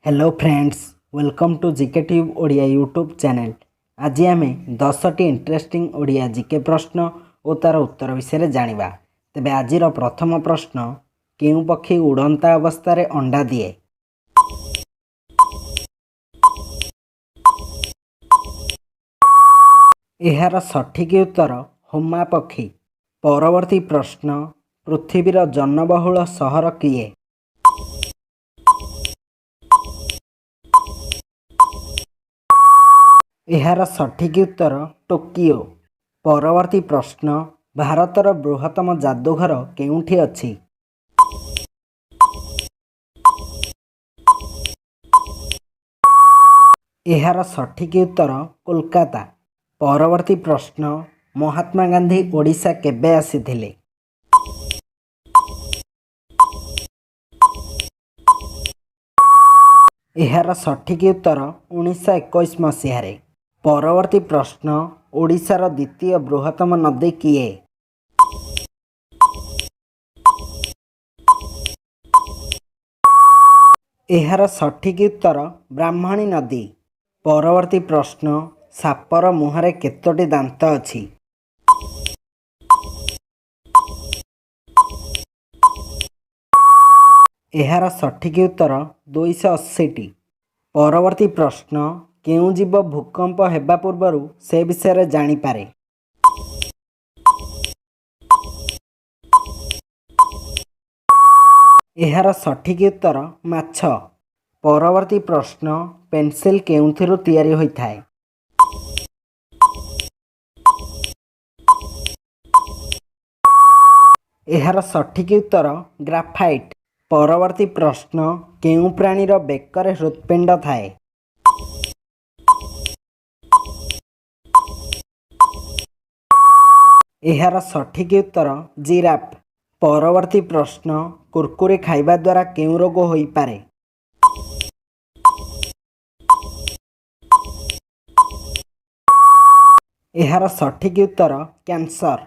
Hello friends, welcome to GK tube Odia YouTube channel. आज आम 10टी interesting Odia GK प्रश्न और तार उत्तर विषय जानिबा। तेबे आजिर प्रथम प्रश्न, केउं पक्षी उड़ंता अवस्था अंडा दिए? एहार सठिक उत्तर हुमा पक्षी। परवर्ती प्रश्न, पृथ्वीर जनबहुल सहर किए? एहार सठिक उत्तर टोकियो। परवर्ती प्रश्न, भारतर बृहत्तम जादूघर केउंठी अछि? एहार सठिक उत्तर कोलकाता। परवर्ती प्रश्न, महात्मा गांधी ओडिशा केबे आसिथिले? एहार सठिक उत्तर 1921 मसीह। परवर्ती प्रश्न, ओडिशार द्वितीय बृहत्तम नदी किए? एहार सठिक उत्तर ब्राह्मणी नदी। परवर्ती प्रश्न, सापर मुहरे केतोटी दांत अछि? एहार सठिक उत्तर 280टी। परवर्ती प्रश्न, केउं जीव भूकंप हेबा पूर्वरु से विषय जानी पारे? एहार सठिक उत्तर माछ। परवर्ती प्रश्न, पेंसिल केउंथिरु तैयारी होइथाय? एहार सठिक उत्तर ग्राफाइट। परवर्ती प्रश्न, केउं प्राणीर बेकरे हृत्पिंड थाए? एहार सठिक उत्तर जिराफ। परवर्ती प्रश्न, कुरकुरे खाइबा द्वारा केउं रोग होई पारे? एहार सठिक उत्तर कैंसर।